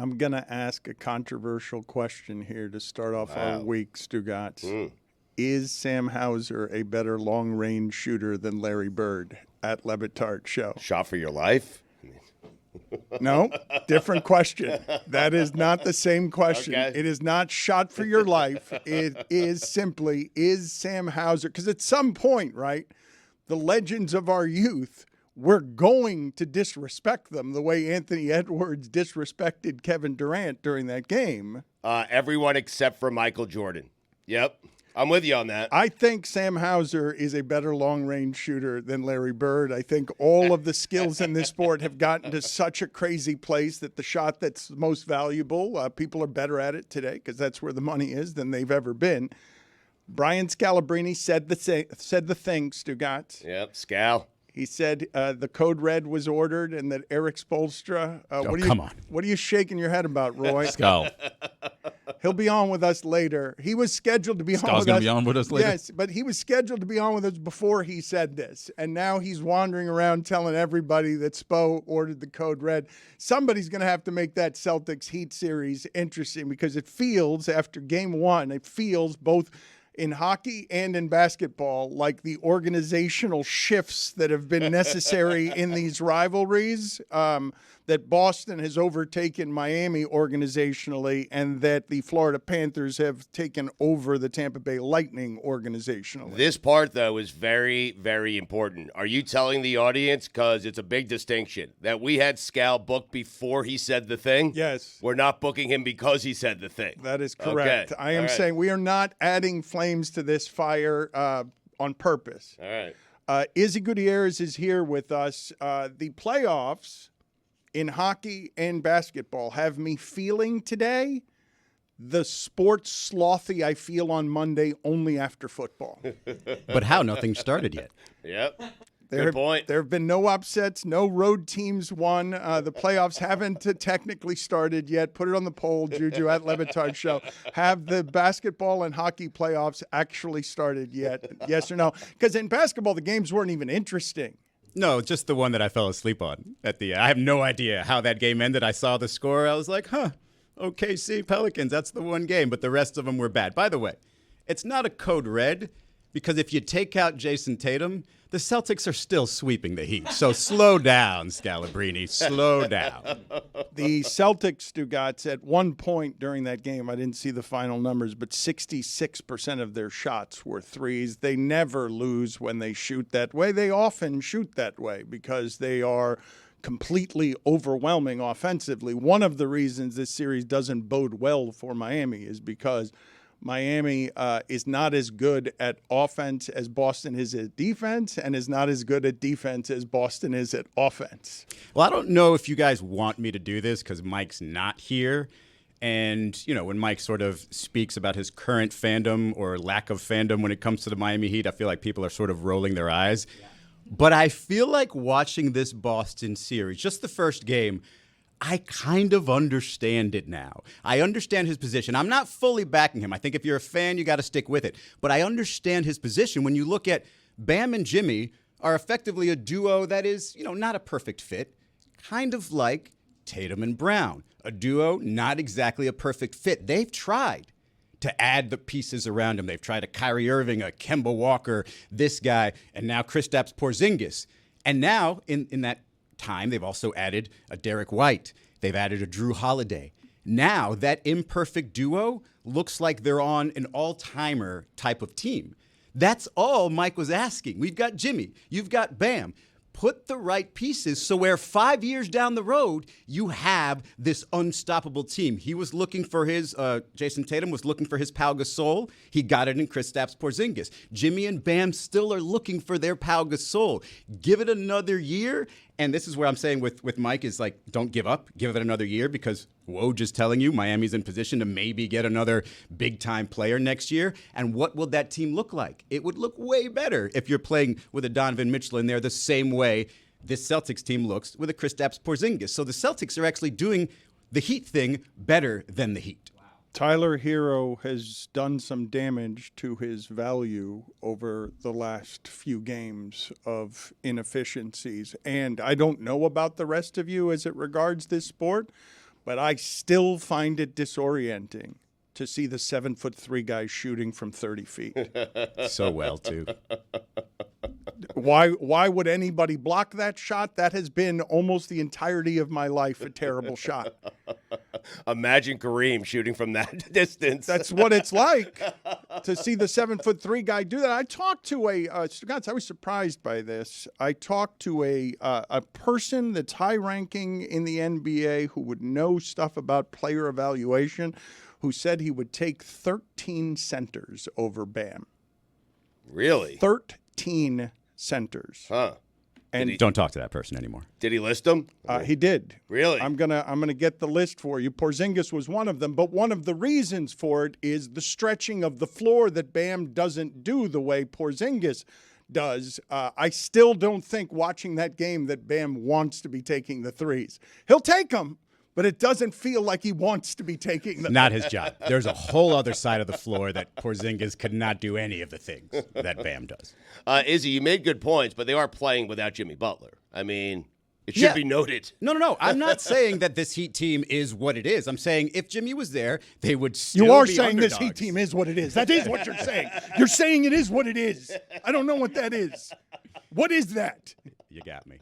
I'm going to ask a controversial question here to start off our week, Stugotz. Is Sam Hauser a better long-range shooter than Larry Bird at lebatard Show? Shot for your life? No, different question. That is not the same question. Okay. It is not shot for your life. It is simply, is Sam Hauser, because at some point, right, the legends of our youth, we're going to disrespect them the way Anthony Edwards disrespected Kevin Durant during that game. Everyone except for Michael Jordan. Yep. I'm with you on that. I think Sam Hauser is a better long-range shooter than Larry Bird. I think all of the skills in this sport have gotten to such a crazy place that the shot that's most valuable, people are better at it today because that's where the money is than they've ever been. Brian Scalabrine said the thing, Stugotz. Yep, Scal. He said the code red was ordered and that Eric Spoelstra. Come on. What are you shaking your head about, Roy? Skull. He'll be on with us later. He was scheduled to be on with us. Skull's going to be on with us later? Yes, but he was scheduled to be on with us before he said this. And now he's wandering around telling everybody that Spo ordered the code red. Somebody's going to have to make that Celtics Heat series interesting because it feels, after game one, it feels both in hockey and in basketball like the organizational shifts that have been necessary in these rivalries, that Boston has overtaken Miami organizationally and that the Florida Panthers have taken over the Tampa Bay Lightning organizationally. This part, though, is very, very important. Are you telling the audience, because it's a big distinction, that we had Scal booked before he said the thing? Yes. We're not booking him because he said the thing. That is correct. Okay. I am saying we are not adding flames to this fire on purpose. All right. Izzy Gutierrez is here with us. The playoffs in hockey and basketball have me feeling today the sports slothy I feel on Monday only after football. But how? Nothing started yet. Yep. Good point. There have been no upsets. No road teams won. The playoffs haven't technically started yet. Put it on the poll, Juju, at lebatard Show. Have the basketball and hockey playoffs actually started yet? Yes or no? Because in basketball, the games weren't even interesting. No, just the one that I fell asleep on at the end. I have no idea how that game ended. I saw the score. I was like, OKC Pelicans, that's the one game. But the rest of them were bad. By the way, it's not a code red because if you take out Jason Tatum, the Celtics are still sweeping the Heat. So slow down, Scalabrine. Slow down. The Celtics, Stugotz, at one point during that game, I didn't see the final numbers, but 66% of their shots were threes. They never lose when they shoot that way. They often shoot that way because they are completely overwhelming offensively. One of the reasons this series doesn't bode well for Miami is because Miami is not as good at offense as Boston is at defense and is not as good at defense as Boston is at offense. Well, I don't know if you guys want me to do this because Mike's not here. And, when Mike sort of speaks about his current fandom or lack of fandom when it comes to the Miami Heat, I feel like people are sort of rolling their eyes. Yeah. But I feel like watching this Boston series, just the first game, I kind of understand it now. I understand his position. I'm not fully backing him. I think if you're a fan, you got to stick with it. But I understand his position. When you look at Bam and Jimmy are effectively a duo that is, not a perfect fit, kind of like Tatum and Brown. A duo, not exactly a perfect fit. They've tried to add the pieces around him. They've tried a Kyrie Irving, a Kemba Walker, this guy, and now Kristaps Porzingis. And now, in that time, they've also added a Derek White. They've added a Drew Holiday. Now that imperfect duo looks like they're on an all-timer type of team. That's all Mike was asking. We've got Jimmy. You've got Bam. Put the right pieces so where 5 years down the road, you have this unstoppable team. He was looking for his, Jason Tatum was looking for his Pau Gasol. He got it in Kristaps Porzingis. Jimmy and Bam still are looking for their Pau Gasol. Give it another year. And this is where I'm saying with Mike is like, don't give up. Give it another year because Woj is telling you Miami's in position to maybe get another big-time player next year. And what will that team look like? It would look way better if you're playing with a Donovan Mitchell in there the same way this Celtics team looks with a Kristaps Porzingis. So the Celtics are actually doing the Heat thing better than the Heat. Tyler Hero has done some damage to his value over the last few games of inefficiencies. And I don't know about the rest of you as it regards this sport, But I still find it disorienting to see the 7'3" guy shooting from 30 feet. So well, too. Why would anybody block that shot? That has been almost the entirety of my life a terrible shot. Imagine Kareem shooting from that distance. That's what it's like to see the 7'3" guy do that. I talked to I was surprised by this. I talked to a person that's high ranking in the NBA who would know stuff about player evaluation, who said he would take 13 centers over Bam. Really? 13 centers. Huh. And Don't talk to that person anymore. Did he list them? he did. Really? I'm gonna get the list for you. Porzingis was one of them, but one of the reasons for it is the stretching of the floor that Bam doesn't do the way Porzingis does. I still don't think watching that game that Bam wants to be taking the threes. He'll take them, but it doesn't feel like he wants to be taking them. Not his job. There's a whole other side of the floor that Porzingis could not do any of the things that Bam does. Izzy, you made good points, but they are playing without Jimmy Butler. I mean, it should be noted. No. I'm not saying that this Heat team is what it is. I'm saying if Jimmy was there, they would still You are be saying underdogs. this Heat team is what it is. That is what you're saying. You're saying it is what it is. I don't know what that is. What is that? You got me.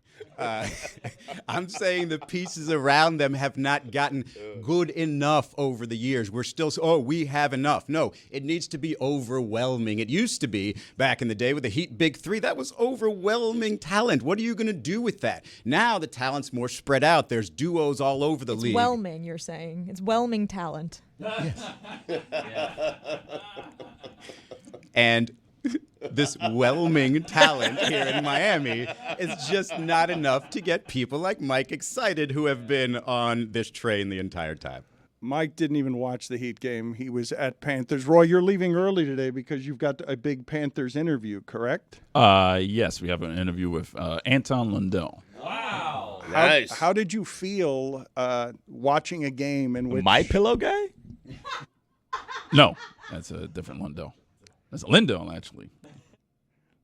I'm saying the pieces around them have not gotten good enough over the years. We're still, we have enough. No, it needs to be overwhelming. It used to be back in the day with the Heat Big Three. That was overwhelming talent. What are you going to do with that? Now the talent's more spread out. There's duos all over the league. It's whelming, you're saying. It's whelming talent. Yes. And this whelming talent here in Miami is just not enough to get people like Mike excited who have been on this train the entire time. Mike didn't even watch the Heat game. He was at Panthers. Roy, you're leaving early today because you've got a big Panthers interview, correct? Yes, we have an interview with Anton Lundell. Wow. Nice. How did you feel watching a game in which My Pillow guy? No, that's a different Lundell. That's Lindell, actually.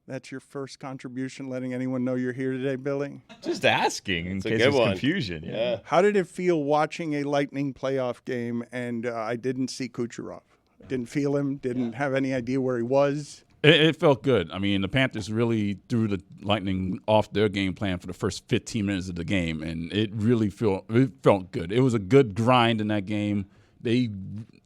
That's your first contribution, letting anyone know you're here today, Billy? Just asking in a case good there's one. confusion. Yeah. How did it feel watching a Lightning playoff game and I didn't see Kucherov? Didn't feel him, didn't have any idea where he was? It felt good. I mean, the Panthers really threw the Lightning off their game plan for the first 15 minutes of the game, and it really felt good. It was a good grind in that game.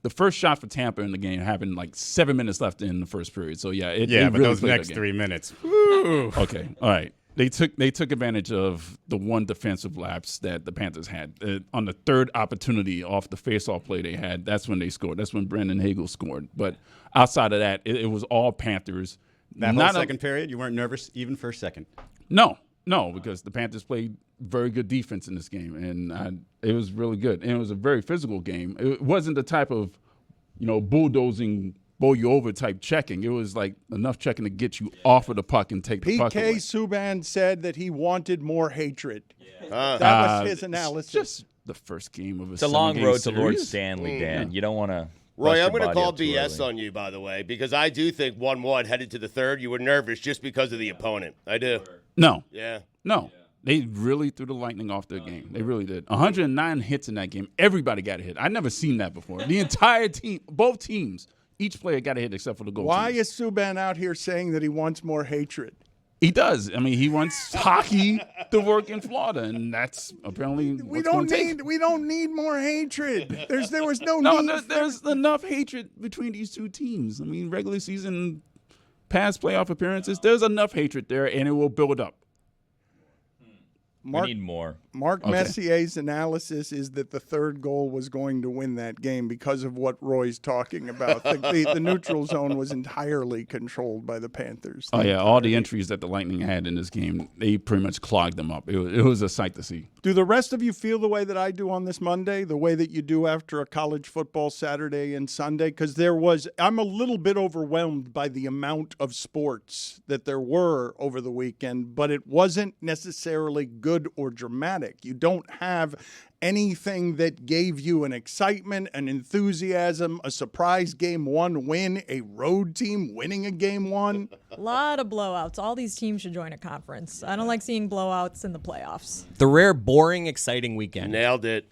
The first shot for Tampa in the game happened like 7 minutes left in the first period. So But really those played next that game. 3 minutes. Okay, all right. They took advantage of the one defensive lapse that the Panthers had on the third opportunity off the faceoff play they had. That's when they scored. That's when Brandon Hagel scored. But outside of that, it was all Panthers. That whole second period, you weren't nervous even for a second? No, because the Panthers played very good defense in this game, and it was really good. And it was a very physical game. It wasn't the type of, bulldozing, bowl you over type checking. It was like enough checking to get you off of the puck and take the puck away. PK Subban said that he wanted more hatred. That was his analysis. It's just the first game of It's a long seven-game road to Lord series. Stanley, Dan. You don't want to. Roy, I'm going to call BS on you, by the way, because I do think 1-1 headed to the third. You were nervous just because of the opponent. I do. No. Yeah. No. They really threw the Lightning off their game. They really did. 109 hits in that game. Everybody got a hit. I've never seen that before. The entire team, both teams, each player got a hit except for the goaltender. Why is Subban out here saying that he wants more hatred? He does. I mean, he wants hockey to work in Florida, and that's apparently We what's gonna take. don't need more hatred. There was no No, need. there's enough hatred between these two teams. I mean, regular season, past playoff appearances, there's enough hatred there, and it will build up. We need more. Mark Okay. Messier's analysis is that the third goal was going to win that game because of what Roy's talking about. The neutral zone was entirely controlled by the Panthers. Oh, yeah, all the entries that the Lightning had in this game, they pretty much clogged them up. It was a sight to see. Do the rest of you feel the way that I do on this Monday, the way that you do after a college football Saturday and Sunday? Because I'm a little bit overwhelmed by the amount of sports that there were over the weekend, but it wasn't necessarily good or dramatic. You don't have anything that gave you an excitement, an enthusiasm, a surprise game one win, a road team winning a game one. A lot of blowouts. All these teams should join a conference. I don't like seeing blowouts in the playoffs. The rare, boring, exciting weekend. Nailed it.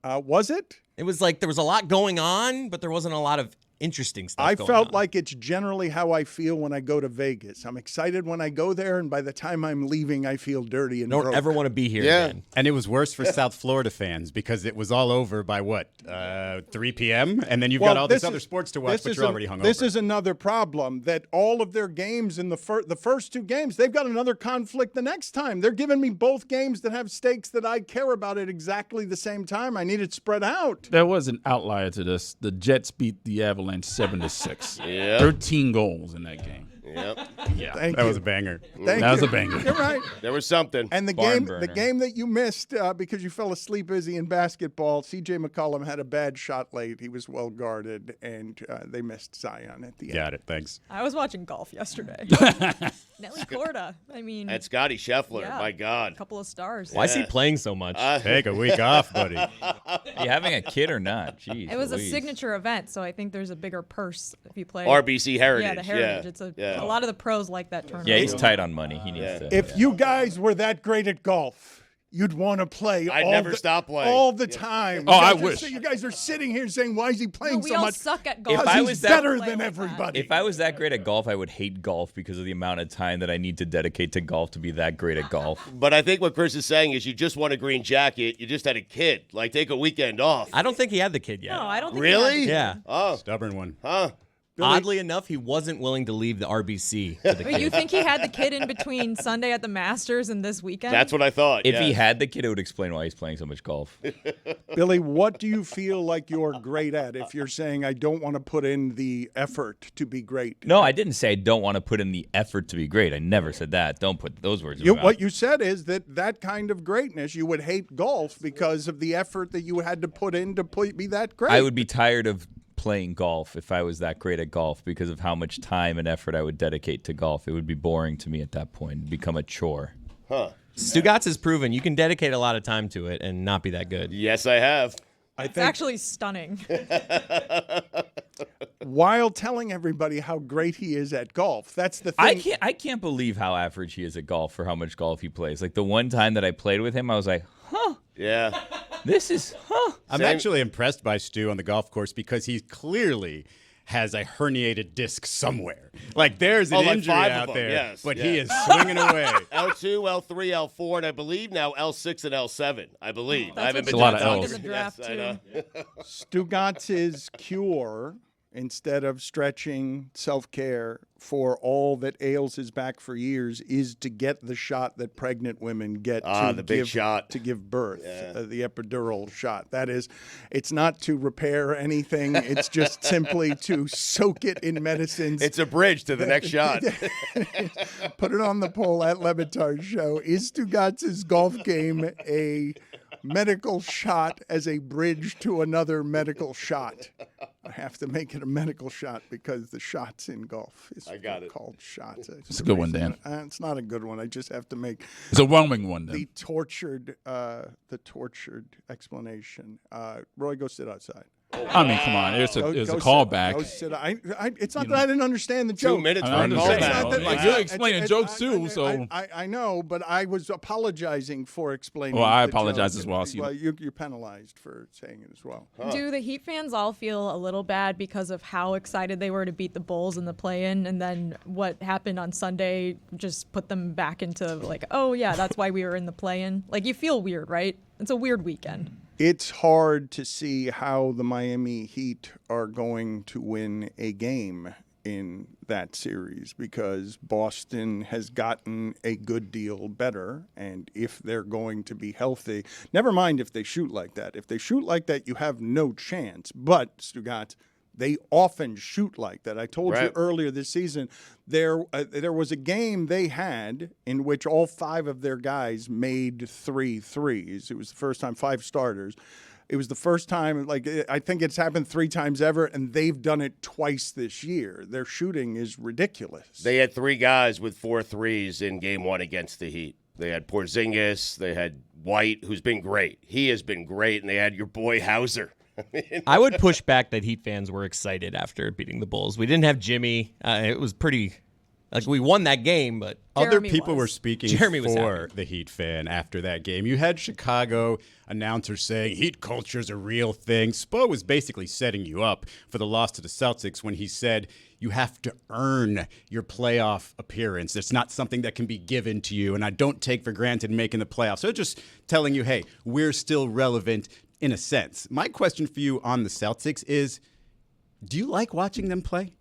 Was it? It was like there was a lot going on, but there wasn't a lot of interesting stuff I going felt on. like it's generally how I feel when I go to Vegas. I'm excited when I go there, and by the time I'm leaving, I feel dirty and Don't broke. ever want to be here Yeah. again. And it was worse for South Florida fans because it was all over by 3 p.m. And then you've got all this other sports to watch, but you're already hungover. This is another problem, that all of their games in the first 2 games, they've got another conflict the next time. They're giving me both games that have stakes that I care about at exactly the same time. I need it spread out. There was an outlier to this. The Jets beat the Avalanche 7-6. Yep. 13 goals in that game. Yep. Yeah, Thank that you. was a banger. Thank that was you. a banger. You're right. There was something. And the Barn game burner. that you missed because you fell asleep busy in basketball, C.J. McCollum had a bad shot late. He was well guarded, and they missed Zion at the end. Got it. Thanks. I was watching golf yesterday. Nelly Corda. I mean, And Scottie Scheffler, yeah, my a God. couple of stars. Why is he playing so much? Take a week off, buddy. Are you having a kid or not? Jeez. It was a Louise. signature event, so I think there's a bigger purse if you play. RBC Heritage. Yeah, the Heritage. Yeah. It's a Yeah. lot of the pros like that tournament. Yeah, he's tight on money. He needs to. If you guys were that great at golf, you'd want to play. I'd never stop playing. all the time. Oh, I You guys are wish. You guys are sitting here saying, "Why is he playing we so all much?" suck at golf. If Because I he's was that- better Play than like that. everybody. If I was that great at golf, I would hate golf because of the amount of time that I need to dedicate to golf to be that great at golf. But I think what Chris is saying is you just won a green jacket. You just had a kid. Like, take a weekend off. I don't think he had the kid yet. No, I don't think Really? he had Yeah. Oh, Stubborn one. huh. Oddly enough, he wasn't willing to leave the RBC for the Wait, you kid. think he had the kid in between Sunday at the Masters and this weekend? That's what I thought. If he yes. had the kid, it would explain why he's playing so much golf. Billy, what do you feel like you're great at? If you're saying I don't want to put in the effort to be great. No, I didn't say I don't want to put in the effort to be great. I never said that. Don't put those words in my mouth. What you said is that kind of greatness, you would hate golf because of the effort that you had to put in to be that great. I would be tired of playing golf if I was that great at golf because of how much time and effort I would dedicate to golf. It would be boring to me at that point. It'd become a chore. Stugatz has proven you can dedicate a lot of time to it and not be that good. Yes, I have. It's actually stunning. While telling everybody how great he is at golf. That's the thing. I can't believe how average he is at golf for how much golf he plays. Like the one time that I played with him, I was like, Yeah. this is, I'm actually impressed by Stu on the golf course because he clearly has a herniated disc somewhere. Like there's an like injury 5 of out them, there, yes, but yeah. he is swinging away. L2, L3, L4, and I believe now L6 and L7. I believe. I haven't That's been what a lot to of the Ls. doctor. in the draft, Yes, I know. Stugatz's cure, instead of stretching self-care for all that ails his back for years, is to get the shot that pregnant women get The big shot. to give birth, the epidural shot. That is, it's not to repair anything. It's just simply to soak it in medicines. It's a bridge to the next shot. Put it on the poll at Lebatard Show. Is Stugatz's golf game a medical shot as a bridge to another medical shot? I have to make it a medical shot because the shots in golf is I got it. called shots. It's a good one, Dan. It's not a good one. I just have to make It's a whelming one, the then. tortured explanation. Roy, go sit outside. I mean, come on. It's a Go callback. Go sit. It's not that I didn't understand the 2 joke. minutes I for a understand. callback. Like, you're explaining jokes too, so. I know, but I was apologizing for explaining. Well, I the apologize joke. as well, so you- Well, you're penalized for saying it as well. Do the Heat fans all feel a little bad because of how excited they were to beat the Bulls in the play-in, and then what happened on Sunday just put them back into like, oh yeah, that's why we were in the play-in? Like, you feel weird, right? It's a weird weekend. It's hard to see how the Miami Heat are going to win a game in that series because Boston has gotten a good deal better. And if they're going to be healthy, never mind if they shoot like that. If they shoot like that, you have no chance. But, Stugatz, they often shoot like that. I told you Right. earlier this season, there was a game they had in which all 5 of their guys made 3 threes. It was the first time, 5 starters. It was the first time, I think it's happened 3 times ever, and they've done it twice this year. Their shooting is ridiculous. They had 3 guys with 4 threes in game 1 against the Heat. They had Porzingis. They had White, who's been great. He has been great. And they had your boy Hauser. I would push back that Heat fans were excited after beating the Bulls. We didn't have Jimmy. It was pretty Like, we won that game, but Other Jeremy people was. were speaking Jeremy was for happy. the Heat fan after that game. You had Chicago announcers saying Heat culture is a real thing. Spo was basically setting you up for the loss to the Celtics when he said you have to earn your playoff appearance. It's not something that can be given to you, and I don't take for granted making the playoffs. So just telling you, hey, we're still relevant in a sense. My question for you on the Celtics is, do you like watching them play?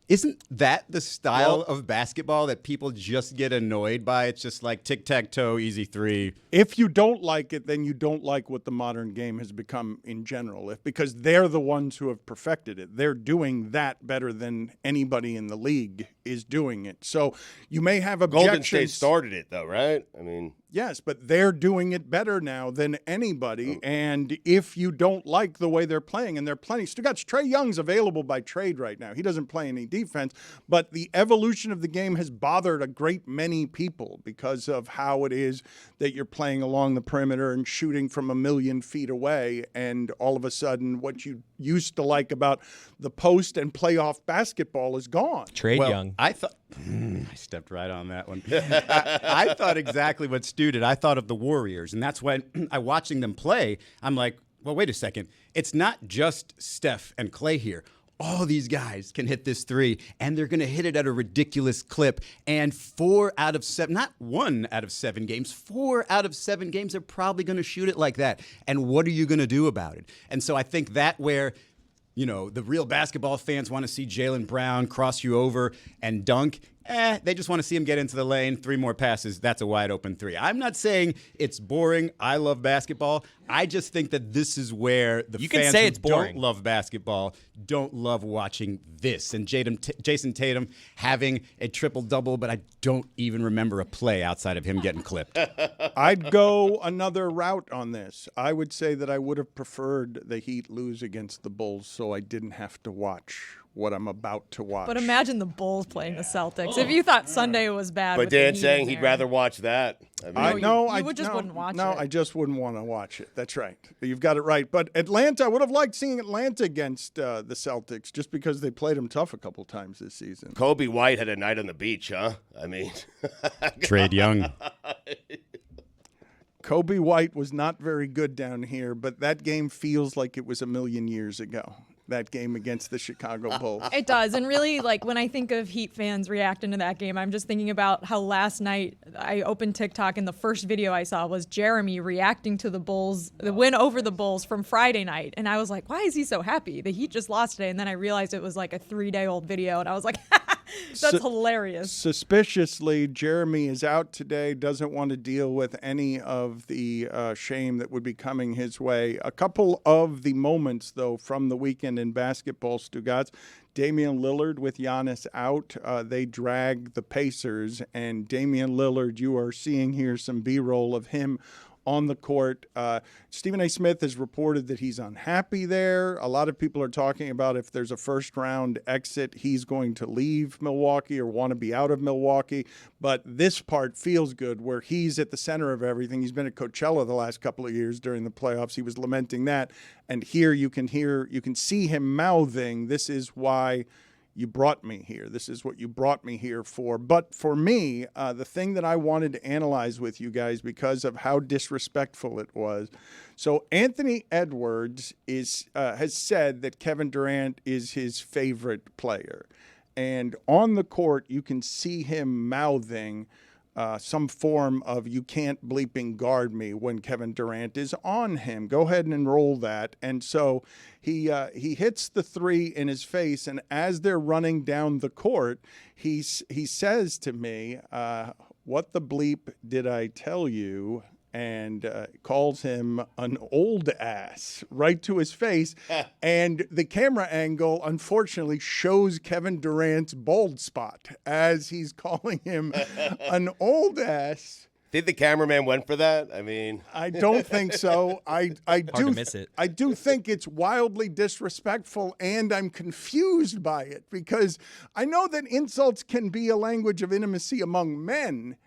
Isn't that the style of basketball that people just get annoyed by? It's just like tic-tac-toe, easy three. If you don't like it, then you don't like what the modern game has become in general. Because they're the ones who have perfected it. They're doing that better than anybody in the league is doing it. So you may have objections. Golden State started it, though, right? I mean, yes, but they're doing it better now than anybody. And if you don't like the way they're playing, and they're plenty, Trae Young's available by trade right now. He doesn't play any defense, but the evolution of the game has bothered a great many people because of how it is that you're playing along the perimeter and shooting from a million feet away. And all of a sudden, what you used to like about the post and playoff basketball is gone. Trade Young. I thought I stepped right on that one. I thought exactly what Stu did. I thought of the Warriors, and that's when I watching them play. I'm like, well, wait a second. It's not just Steph and Clay here. All these guys can hit this three, and they're going to hit it at a ridiculous clip. And 4 out of 7, not 1 out of 7 games, 4 out of 7 games, they're probably going to shoot it like that. And what are you going to do about it? And so I think that where, you know, the real basketball fans want to see Jaylen Brown cross you over and dunk. They just want to see him get into the lane, 3 more passes, that's a wide open 3. I'm not saying it's boring. I love basketball. I just think that this is where the fans say who it's boring. don't love basketball don't love watching this. And Jason Tatum having a triple-double, but I don't even remember a play outside of him getting clipped. I'd go another route on this. I would say that I would have preferred the Heat lose against the Bulls so I didn't have to watch what I'm about to watch. But imagine the Bulls playing the Celtics. If you thought Sunday was bad, but with the Dan's Heat saying in he'd there. rather watch that. I mean, you just wouldn't watch it. No, I just wouldn't want to watch it. That's right. You've got it right. But Atlanta, I would have liked seeing Atlanta against the Celtics just because they played them tough a couple times this season. Kobe White had a night on the beach, huh? I mean, Trade Young. Kobe White was not very good down here, but that game feels like it was a million years ago. That game against the Chicago Bulls. It does. And really, like, when I think of Heat fans reacting to that game, I'm just thinking about how last night I opened TikTok and the first video I saw was Jeremy reacting to the Bulls, the win over the Bulls from Friday night. And I was like, why is he so happy? The Heat just lost today. And then I realized it was like a 3-day-old video. And I was like, that's hilarious. Suspiciously, Jeremy is out today, doesn't want to deal with any of the shame that would be coming his way. A couple of the moments, though, from the weekend in basketball, Stugotz. Damian Lillard with Giannis out. They drag the Pacers, and Damian Lillard, you are seeing here some B-roll of him on the court. Stephen A. Smith has reported that he's unhappy there. A lot of people are talking about if there's a first-round exit, he's going to leave Milwaukee or want to be out of Milwaukee. But this part feels good, where he's at the center of everything. He's been at Coachella the last couple of years during the playoffs. He was lamenting that. And here you can see him mouthing, "This is why you brought me here. This is what you brought me here for." But for me, the thing that I wanted to analyze with you guys because of how disrespectful it was. So Anthony Edwards has said that Kevin Durant is his favorite player. And on the court, you can see him mouthing some form of "you can't bleeping guard me" when Kevin Durant is on him. Go ahead and enroll that. And so he hits the 3 in his face, and as they're running down the court, he says to me, "What the bleep did I tell you?" and calls him an old ass right to his face. And the camera angle, unfortunately, shows Kevin Durant's bald spot as he's calling him an old ass. think the cameraman went for that? I mean, I don't think so. I do to miss it. I do think it's wildly disrespectful, and I'm confused by it because I know that insults can be a language of intimacy among men,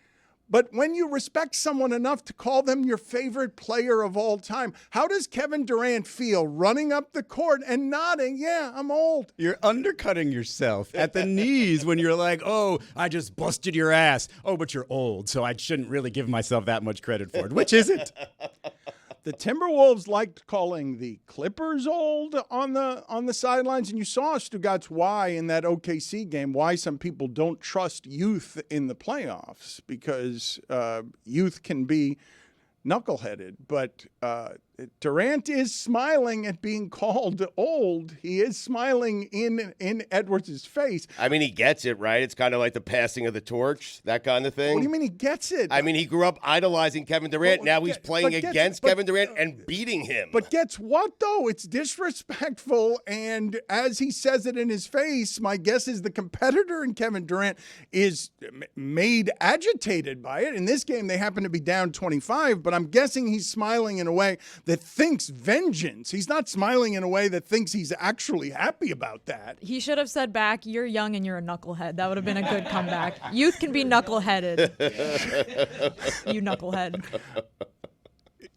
But when you respect someone enough to call them your favorite player of all time, how does Kevin Durant feel running up the court and nodding, yeah, I'm old? You're undercutting yourself at the knees when you're like, oh, I just busted your ass. Oh, but you're old, so I shouldn't really give myself that much credit for it. Which is it? The Timberwolves liked calling the Clippers old on the sidelines, and you saw, Stugatz, why in that OKC game, why some people don't trust youth in the playoffs, because youth can be knuckleheaded. But Durant is smiling at being called old. He is smiling in Edwards' face. I mean, he gets it, right? It's kind of like the passing of the torch, that kind of thing. What do you mean he gets it? I mean, he grew up idolizing Kevin Durant. Now he's playing against Kevin Durant and beating him. But guess what, though? It's disrespectful, and as he says it in his face, my guess is the competitor in Kevin Durant is made agitated by it. In this game, they happen to be down 25, but I'm guessing he's smiling in a way that thinks vengeance. He's not smiling in a way that thinks he's actually happy about that. He should have said back, "You're young and you're a knucklehead." That would have been a good comeback. Youth can be knuckleheaded. You knucklehead.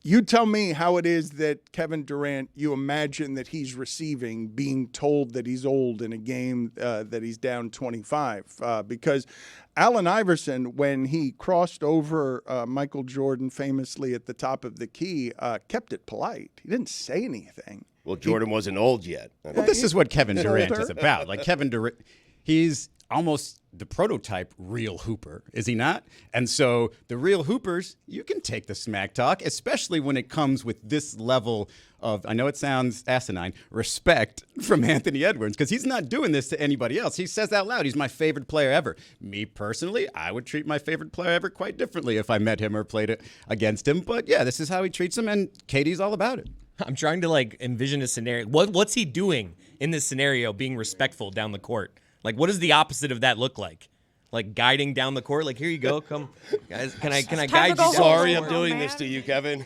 You tell me how it is that Kevin Durant, you imagine that he's receiving being told that he's old in a game that he's down 25. Because Allen Iverson, when he crossed over Michael Jordan famously at the top of the key, kept it polite. He didn't say anything. Well, Jordan wasn't old yet. Well, this is what Kevin Durant is about. Like Kevin Durant, he's almost the prototype real hooper, is he not? And so the real hoopers, you can take the smack talk, especially when it comes with this level of, I know it sounds asinine, respect from Anthony Edwards, because he's not doing this to anybody else. He says out loud, he's my favorite player ever. Me personally, I would treat my favorite player ever quite differently if I met him or played it against him. But yeah, this is how he treats him, and Katie's all about it. I'm trying to like envision a scenario. What's he doing in this scenario, being respectful down the court? Like, what does the opposite of that look like? Like guiding down the court? Like, here you go, come, guys. Can I guide you down? Sorry, the I'm court, doing man. this to you, Kevin.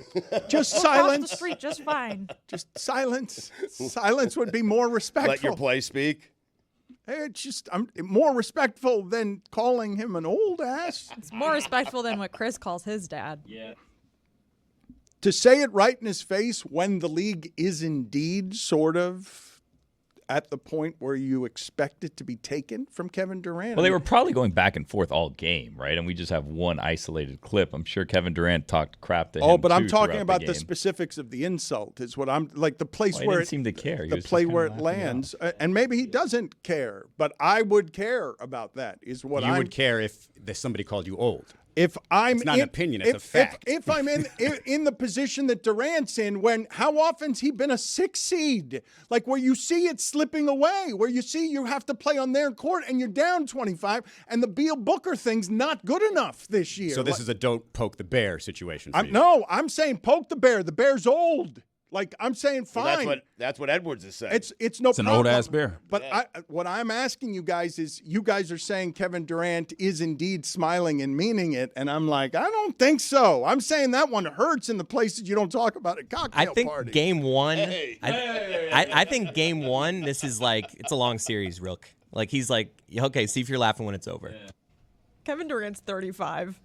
Just Across silence. the street, just fine. Just silence. Silence would be more respectful. Let your play speak. It's just I'm more respectful than calling him an old ass. It's more respectful than what Chris calls his dad. Yeah. To say it right in his face when the league is indeed sort of at the point where you expect it to be taken from Kevin Durant. Well, they were probably going back and forth all game, right? And we just have one isolated clip. I'm sure Kevin Durant talked crap to him. Oh, but I'm too, talking throughout about the game. specifics of the insult is what I'm like the place Well, he where didn't seem to care. He the was just play kinda where it laughing lands, and maybe he doesn't care, but I would care about that. Is what You I'm would care if somebody called you old. If I'm It's not an opinion, it's a fact. If I'm in the position that Durant's in, when how often's he been a 6 seed? Like where you see it slipping away, where you see you have to play on their court and you're down 25, and the Beal Booker thing's not good enough this year. So this is a don't poke the bear situation for you. No, I'm saying poke the bear. The bear's old. Like I'm saying, fine. Well, that's what Edwards is saying. It's no It's an problem. old-ass bear. But what I'm asking you guys is, you guys are saying Kevin Durant is indeed smiling and meaning it, and I'm like, I don't think so. I'm saying that one hurts in the places you don't talk about at cocktail I think parties. game one. I think game one. This is like it's a long series, Rook. Like he's like, okay, see if you're laughing when it's over. Kevin Durant's 35.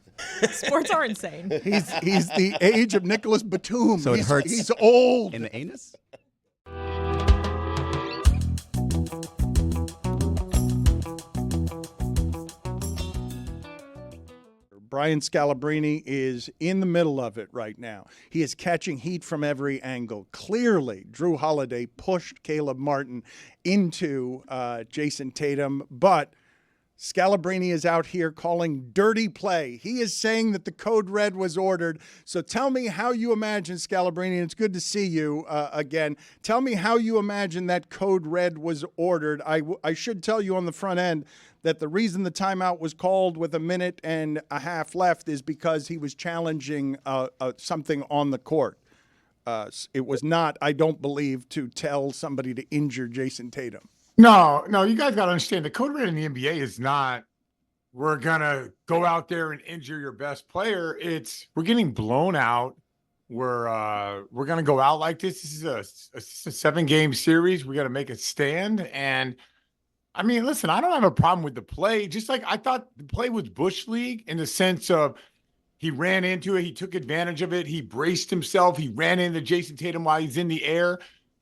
Sports are insane. He's the age of Nicholas Batum. So it hurts He's old. in the anus? Brian Scalabrine is in the middle of it right now. He is catching heat from every angle. Clearly, Drew Holiday pushed Caleb Martin into Jason Tatum, but Scalabrine is out here calling dirty play. He is saying that the code red was ordered. So tell me how you imagine, Scalabrine, and it's good to see you again. Tell me how you imagine that code red was ordered. I should tell you on the front end that the reason the timeout was called with a minute and a half left is because he was challenging something on the court. It was not, I don't believe, to tell somebody to injure Jason Tatum. No, you guys got to understand the code red in the NBA is not we're going to go out there and injure your best player. It's we're getting blown out. We're going to go out like this. This is a 7-game series. We got to make a stand. And I mean, listen, I don't have a problem with the play. Just like I thought the play was Bush League in the sense of He ran into it. He took advantage of it. He braced himself. He ran into Jason Tatum while he's in the air.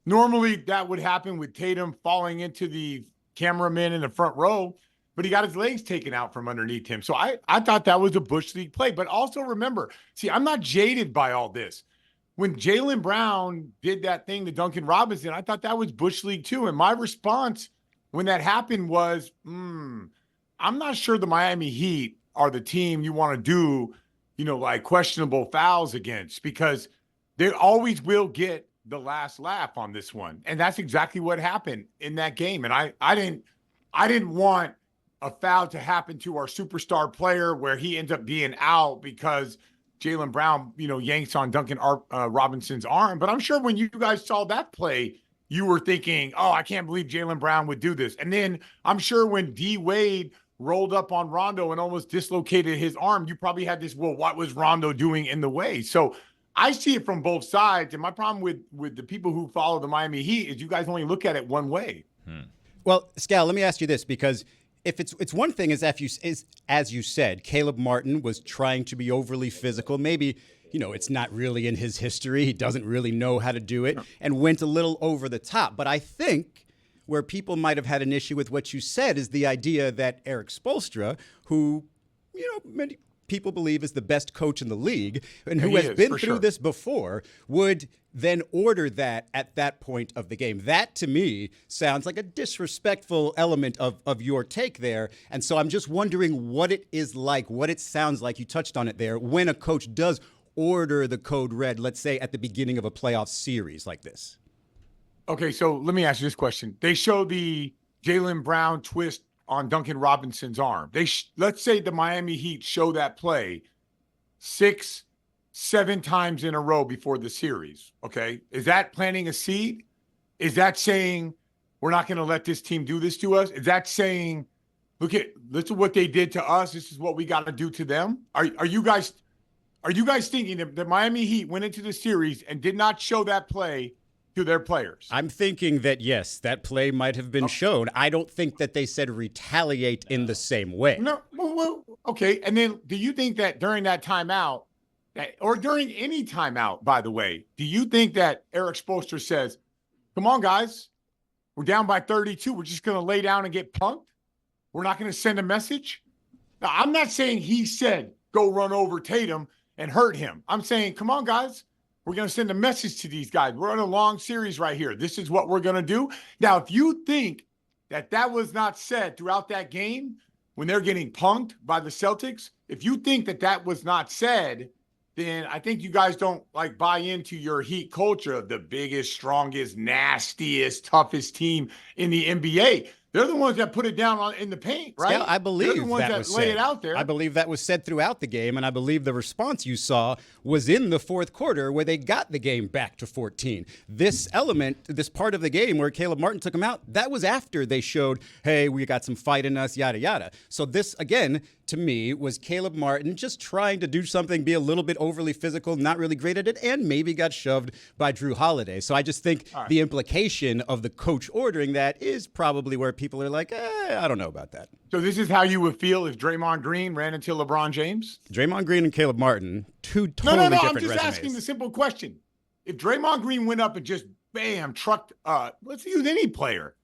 Normally, that would happen with Tatum falling into the cameraman in the front row, but he got his legs taken out from underneath him. So I thought that was a Bush League play. But also remember, see, I'm not jaded by all this. When Jaylen Brown did that thing to Duncan Robinson, I thought that was Bush League too. And my response when that happened was, I'm not sure the Miami Heat are the team you want to do, like questionable fouls against, because they always will get the last laugh on this one. And that's exactly what happened in that game. And I didn't want a foul to happen to our superstar player where he ends up being out because Jaylen Brown, yanks on Duncan Robinson's arm. But I'm sure when you guys saw that play, you were thinking, oh, I can't believe Jaylen Brown would do this. And then I'm sure when D Wade rolled up on Rondo and almost dislocated his arm, you probably had this, well, what was Rondo doing in the way? So I see it from both sides. And my problem with the people who follow the Miami Heat is you guys only look at it one way. Well, Scal, let me ask you this, because if it's one thing is as you said, Caleb Martin was trying to be overly physical. Maybe, it's not really in his history. He doesn't really know how to do it and went a little over the top. But I think where people might have had an issue with what you said is the idea that Eric Spoelstra, who, many people believe is the best coach in the league and who has been through this before, would then order that at that point of the game. That, to me, sounds like a disrespectful element of your take there. And so I'm just wondering what it is like, what it sounds like, you touched on it there, when a coach does order the code red, let's say at the beginning of a playoff series like this. Okay, so let me ask you this question. They show the Jaylen Brown twist on Duncan Robinson's arm. Let's say the Miami Heat show that play 6-7 times in a row before the series. Okay. Is that planting a seed? Is that saying we're not going to let this team do this to us? Is that saying, look at what they did to us. This is what we got to do to them. Are you guys thinking that the Miami Heat went into the series and did not show that play to their players? I'm thinking that, yes, that play might have been shown. I don't think that they said retaliate in the same way. No, well, okay. And then do you think that during that timeout, or during any timeout, by the way, do you think that Eric Spoelstra says, come on, guys, we're down by 32. We're just going to lay down and get punked? We're not going to send a message? Now, I'm not saying he said, go run over Tatum and hurt him. I'm saying, come on, guys. We're going to send a message to these guys. We're on a long series right here. This is what we're going to do. Now, if you think that was not said throughout that game when they're getting punked by the Celtics, if you think that was not said, then I think you guys don't buy into your Heat culture of the biggest, strongest, nastiest, toughest team in the NBA. They're the ones that put it down in the paint, right? Yeah, I believe They're the ones that was lay said. it out there. I believe that was said throughout the game, and I believe the response you saw was in the fourth quarter where they got the game back to 14. This element, this part of the game where Caleb Martin took him out, that was after they showed, hey, we got some fight in us, yada, yada. So this, again, to me, was Caleb Martin just trying to do something, be a little bit overly physical, not really great at it, and maybe got shoved by Drew Holiday. So I just think the implication of the coach ordering that is probably where people are like, I don't know about that. So this is how you would feel if Draymond Green ran into LeBron James? Draymond Green and Caleb Martin, two totally No, different I'm just resumes. asking the simple question. If Draymond Green went up and just, bam, trucked, let's use any player.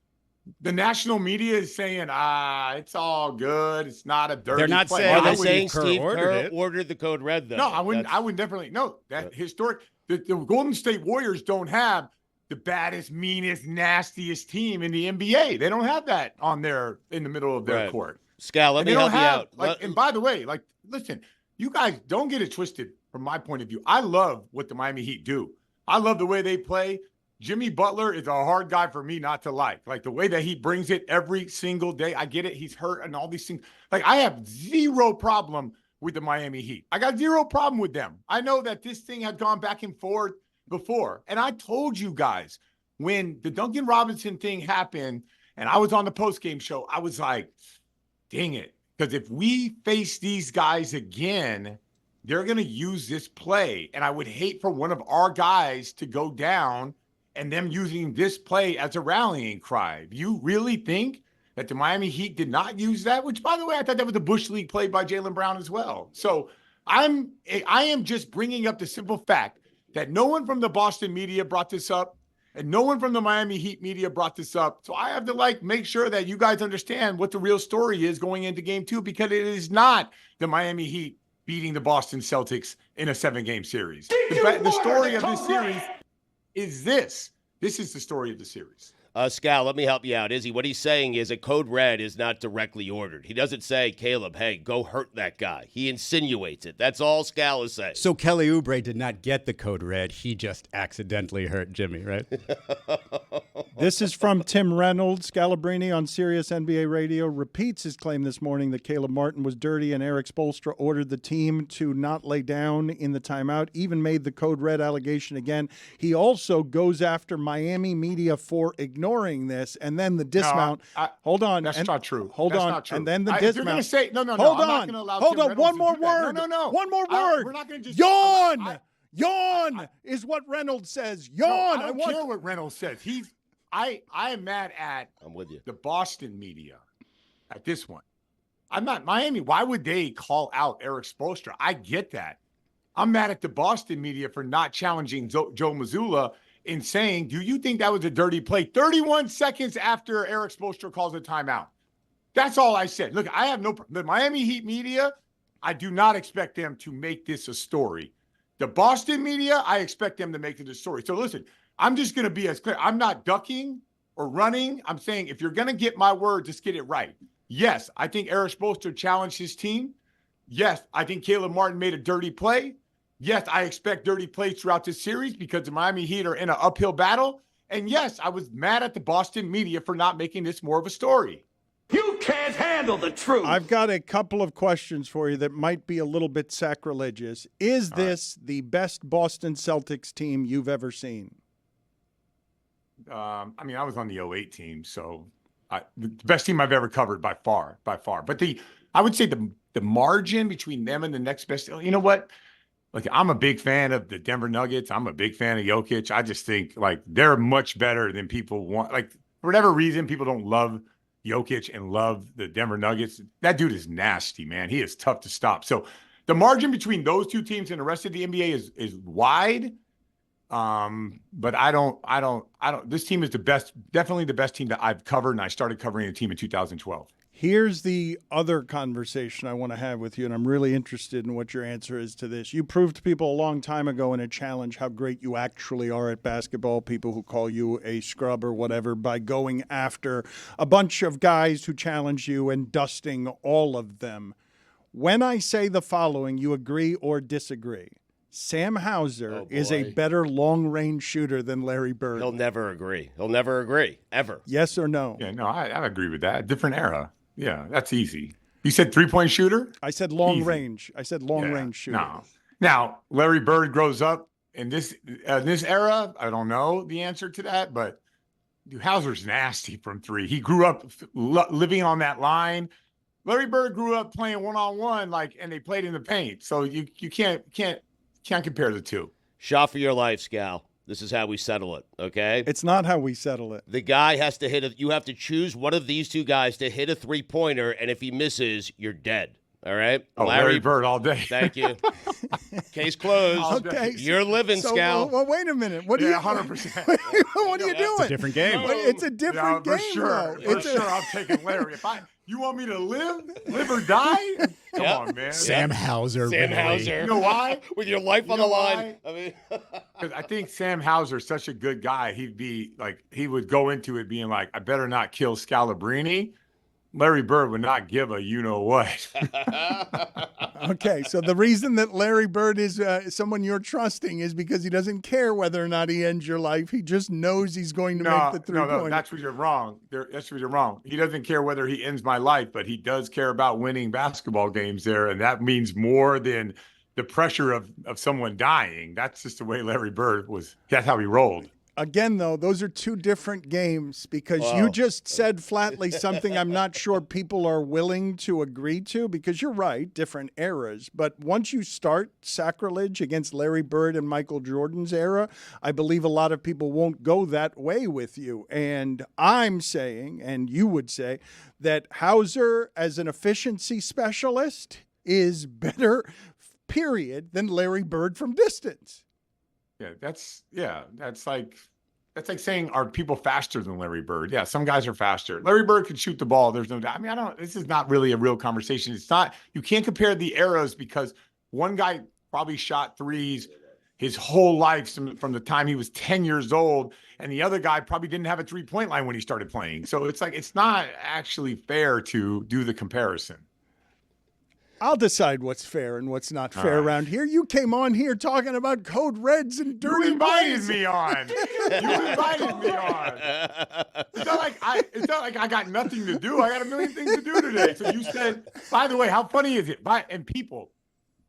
The national media is saying, it's all good. It's not a dirty They're not play. saying Are they I wouldn't saying Kerr Steve ordered Kerr it. ordered the code red, though? No, I wouldn't definitely. No, that historic. The Golden State Warriors don't have the baddest, meanest, nastiest team in the NBA. They don't have that on in the middle of their court. Scal, let me help you out. And by the way, listen, you guys don't get it twisted from my point of view. I love what the Miami Heat do. I love the way they play. Jimmy Butler is a hard guy for me not to like. Like the way that he brings it every single day. I get it. He's hurt and all these things. I have zero problem with the Miami Heat. I got zero problem with them. I know that this thing had gone back and forth before. And I told you guys when the Duncan Robinson thing happened and I was on the postgame show, I was like, dang it. Because if we face these guys again, they're going to use this play. And I would hate for one of our guys to go down and them using this play as a rallying cry. Do you really think that the Miami Heat did not use that? Which, by the way, I thought that was a Bush League play by Jaylen Brown as well. So I am just bringing up the simple fact that no one from the Boston media brought this up, and no one from the Miami Heat media brought this up. So I have to make sure that you guys understand what the real story is going into game 2, because it is not the Miami Heat beating the Boston Celtics in a 7-game series. The story of this series is this. This is the story of the series. Scal, let me help you out. Izzy, what he's saying is a code red is not directly ordered. He doesn't say, Caleb, hey, go hurt that guy. He insinuates it. That's all Scal is saying. So Kelly Oubre did not get the code red. He just accidentally hurt Jimmy, right? This is from Tim Reynolds. Scalabrine on Sirius NBA Radio repeats his claim this morning that Caleb Martin was dirty and Eric Spoelstra ordered the team to not lay down in the timeout, even made the code red allegation again. He also goes after Miami media for ignoring this, and then the dismount. Hold on. That's not true. Hold that's on. Not true. And then the If you're dismount. going to say, no. Hold I'm not on. gonna allow Hold Tim on. Reynolds One to more do that. word. No. One more word. We're not going to just. Yawn. Yawn is what Reynolds says. Yawn. No, I don't care what Reynolds says. I am mad at I'm with you. The Boston media at this one. I'm not Miami. Why would they call out Eric Spoelstra? I get that. I'm mad at the Boston media for not challenging Joe Mazzulla in saying, do you think that was a dirty play? 31 seconds after Eric Spoelstra calls a timeout. That's all I said. Look, I have the Miami Heat media, I do not expect them to make this a story. The Boston media, I expect them to make it a story. So listen, I'm just going to be as clear. I'm not ducking or running. I'm saying if you're going to get my word, just get it right. Yes, I think Eric Spoelstra challenged his team. Yes, I think Caleb Martin made a dirty play. Yes, I expect dirty plays throughout this series because the Miami Heat are in an uphill battle. And yes, I was mad at the Boston media for not making this more of a story. You can't handle the truth. I've got a couple of questions for you that might be a little bit sacrilegious. Is this the best Boston Celtics team you've ever seen? I was on the 08 team, so the best team I've ever covered by far. But I would say the margin between them and the next best, you know what? Like, I'm a big fan of the Denver Nuggets. I'm a big fan of Jokic. I just think, they're much better than people want. For whatever reason, people don't love Jokic and love the Denver Nuggets. That dude is nasty, man. He is tough to stop. So the margin between those two teams and the rest of the NBA is wide. But I don't, this team is definitely the best team that I've covered. And I started covering a team in 2012. Here's the other conversation I want to have with you, and I'm really interested in what your answer is to this. You proved to people a long time ago in a challenge how great you actually are at basketball, people who call you a scrub or whatever, by going after a bunch of guys who challenge you and dusting all of them. When I say the following, you agree or disagree? Sam Hauser is a better long-range shooter than Larry Bird. He'll never agree. He'll never agree, ever. Yes or no? Yeah, no, I agree with that. Different era. Yeah, that's easy. You said three-point shooter? I said long range. I said long-range shooter. No. Now, Larry Bird grows up in this era. I don't know the answer to that, but dude, Hauser's nasty from three. He grew up living on that line. Larry Bird grew up playing one-on-one, and they played in the paint. So you can't compare the two. Shot for your life, Scal. This is how we settle it, okay? It's not how we settle it. The guy has to you have to choose one of these two guys to hit a three-pointer, and if he misses, you're dead. All right? Oh, Larry Bird all day. Thank you. Case closed. Okay. You're living, Scal. Well, wait a minute. What do you 100%. What are you doing? It's a different game. It's a different game, for sure. though. For sure, I'm taking Larry. You want me to live or die? Come on, man. Sam Hauser. Sam really. Hauser. You know why? With your life on the line. I mean, Because I think Sam Hauser's such a good guy. He'd be he would go into it being I better not kill Scalabrine. Larry Bird would not give a you-know-what. Okay, so the reason that Larry Bird is someone you're trusting is because he doesn't care whether or not he ends your life. He just knows he's going to make the three-pointer. No, that's where you're wrong. That's where you're wrong. He doesn't care whether he ends my life, but he does care about winning basketball games there, and that means more than the pressure of someone dying. That's just the way Larry Bird was. That's how he rolled. Again, though, those are two different games because you just said flatly something I'm not sure people are willing to agree to because you're right, different eras. But once you start sacrilege against Larry Bird and Michael Jordan's era, I believe a lot of people won't go that way with you. And I'm saying, and you would say, that Hauser as an efficiency specialist is better period, than Larry Bird from distance. That's like saying, are people faster than Larry Bird? Yeah, some guys are faster. Larry Bird can shoot the ball. There's no doubt. I mean, this is not really a real conversation. It's not, you can't compare the eras because one guy probably shot threes his whole life from the time he was 10 years old, and the other guy probably didn't have a 3-point line when he started playing. So it's like, it's not actually fair to do the comparison. I'll decide what's fair and what's not fair around here. You came on here talking about code reds and dirty You invited plays. me on. You invited me on. It's not like I got nothing to do. I got a million things to do today. So you said, by the way, how funny is it? And people,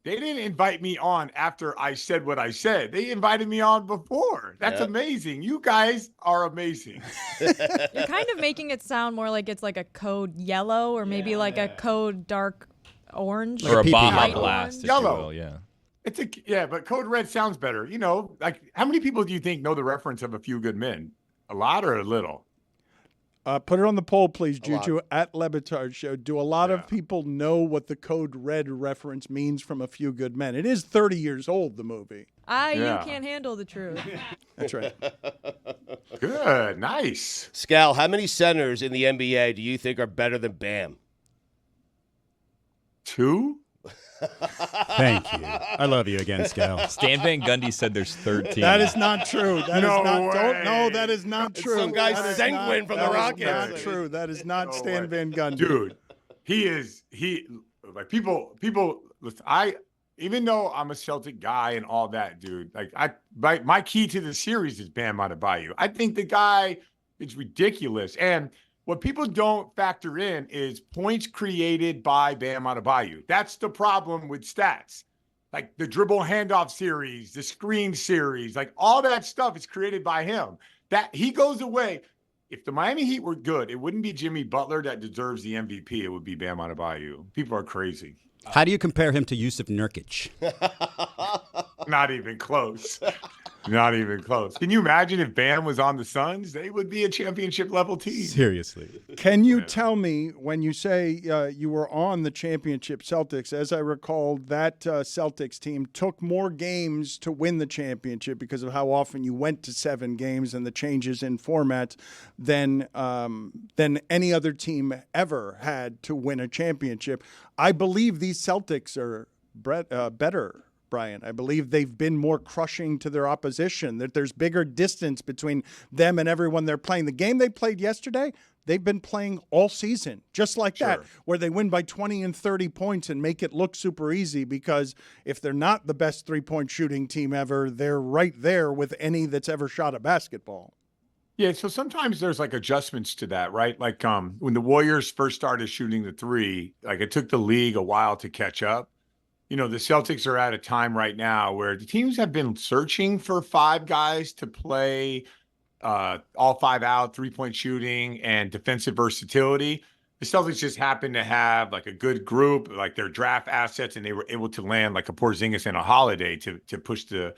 they didn't invite me on after I said what I said. They invited me on before. That's amazing. You guys are amazing. You're kind of making it sound more like it's like a code yellow or maybe like a code dark orange. Or a bomb light blast, if Yellow. you will, yeah. But code red sounds better. You know, like how many people do you think know the reference of A Few Good Men? A lot or a little? Put it on the poll, please, Juju, at lebatard show. Do a lot of people know what the code red reference means from A Few Good Men? It is 30 years old, the movie. You can't handle the truth. That's right. Good. Nice. Scal, how many centers in the NBA do you think are better than Bam? 2? Thank you. I love you again, Scal. Stan Van Gundy said there's 13. That is not true. That is No not. way. That is not true. Some guy That is sanguine from the that is Rockets. not true. That is not No Stan way. Van Gundy. Dude, he like people listen, even though I'm a Celtic guy and all that, dude, like my key to the series is Bam Adebayo. I think the guy is ridiculous. And what people don't factor in is points created by Bam Adebayo. That's the problem with stats. Like the dribble handoff series, the screen series, like all that stuff is created by him. That he goes away. If the Miami Heat were good, it wouldn't be Jimmy Butler that deserves the MVP. It would be Bam Adebayo. People are crazy. How do you compare him to Yusuf Nurkic? Not even close. Not even close. Can you imagine if Bam was on the Suns? They would be a championship level team. Seriously. Can you tell me, when you say you were on the championship Celtics, as I recall, that Celtics team took more games to win the championship because of how often you went to 7 games and the changes in formats than any other team ever had to win a championship. I believe these Celtics are better, Brian. I believe they've been more crushing to their opposition, that there's bigger distance between them and everyone they're playing. The game they played yesterday, they've been playing all season, just like that, where they win by 20 and 30 points and make it look super easy, because if they're not the best three-point shooting team ever, they're right there with any that's ever shot a basketball. Yeah, so sometimes there's like adjustments to that, right? Like when the Warriors first started shooting the 3, like it took the league a while to catch up. You know, the Celtics are at a time right now where the teams have been searching for 5 guys to play all 5 out, 3-point shooting and defensive versatility. The Celtics just happen to have like a good group, like their draft assets, and they were able to land like a Porzingis and a Holiday to push to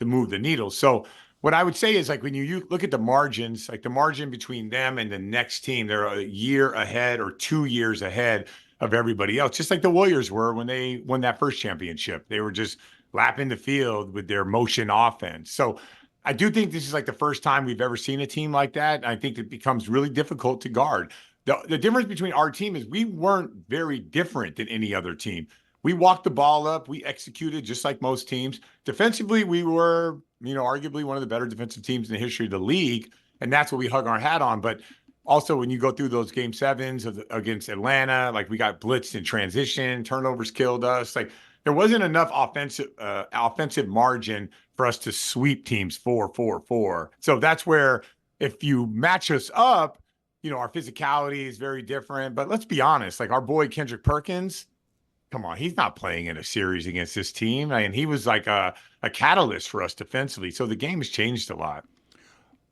move the needle. So what I would say is, like, when you look at the margins, like the margin between them and the next team, they're a year ahead or 2 years ahead of everybody else, just like the Warriors were when they won that first championship. They were just lapping the field with their motion offense. So I do think this is like the first time we've ever seen a team like that. I think it becomes really difficult to guard. The difference between our team is we weren't very different than any other team. We walked the ball up. We executed just like most teams. Defensively, we were, arguably one of the better defensive teams in the history of the league, and that's what we hung our hat on. But also, when you go through those game 7s against Atlanta, like we got blitzed in transition, turnovers killed us. Like there wasn't enough offensive margin for us to sweep teams 4-4-4. So that's where, if you match us up, our physicality is very different. But let's be honest, like our boy Kendrick Perkins, come on, he's not playing in a series against this team. And he was like a catalyst for us defensively. So the game has changed a lot.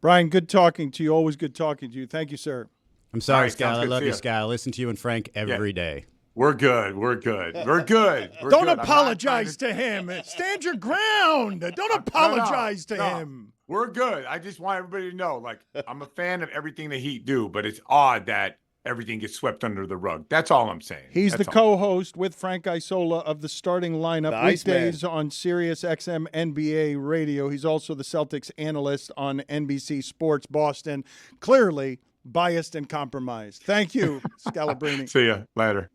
Brian, good talking to you. Always good talking to you. Thank you, sir. I'm sorry, All right, Scal. I sounds good. love See you, ya. Scal. I listen to you and Frank every day. We're good. We're good. We're good. We're Don't good. apologize to him. Stand your ground. Don't apologize to him. We're good. I just want everybody to know, like, I'm a fan of everything the Heat do, but it's odd that everything gets swept under the rug. That's all I'm saying. He's That's the all. co-host with Frank Isola of the starting lineup The Iceman. weekdays on Sirius XM NBA radio. He's also the Celtics analyst on NBC Sports Boston. Clearly biased and compromised. Thank you, Scalabrine. See ya later.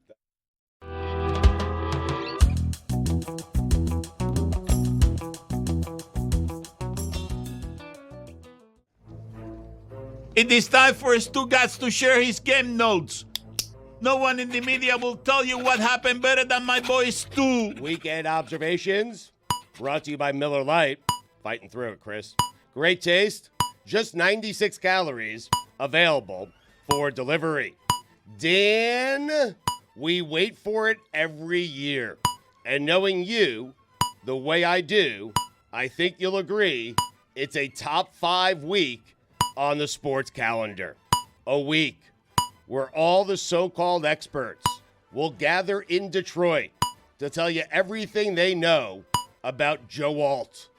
It is time for Stu Gats to share his game notes. No one in the media will tell you what happened better than my boy Stu. Weekend observations brought to you by Miller Lite. Fighting through it, Chris. Great taste. Just 96 calories available for delivery. Dan, we wait for it every year. And knowing you the way I do, I think you'll agree it's a top 5 week on the sports calendar. A week where all the so-called experts will gather in Detroit to tell you everything they know about Joe Alt.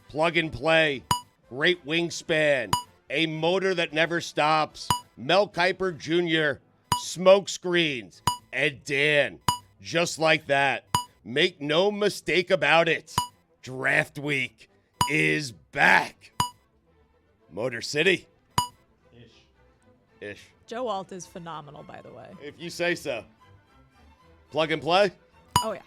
Plug and play, great wingspan, a motor that never stops, Mel Kiper Jr., smoke screens, and Dan. Just like that. Make no mistake about it. Draft week is back. Motor City. Ish. Joe Alt is phenomenal, by the way. If you say so. Plug and play? Oh, yeah.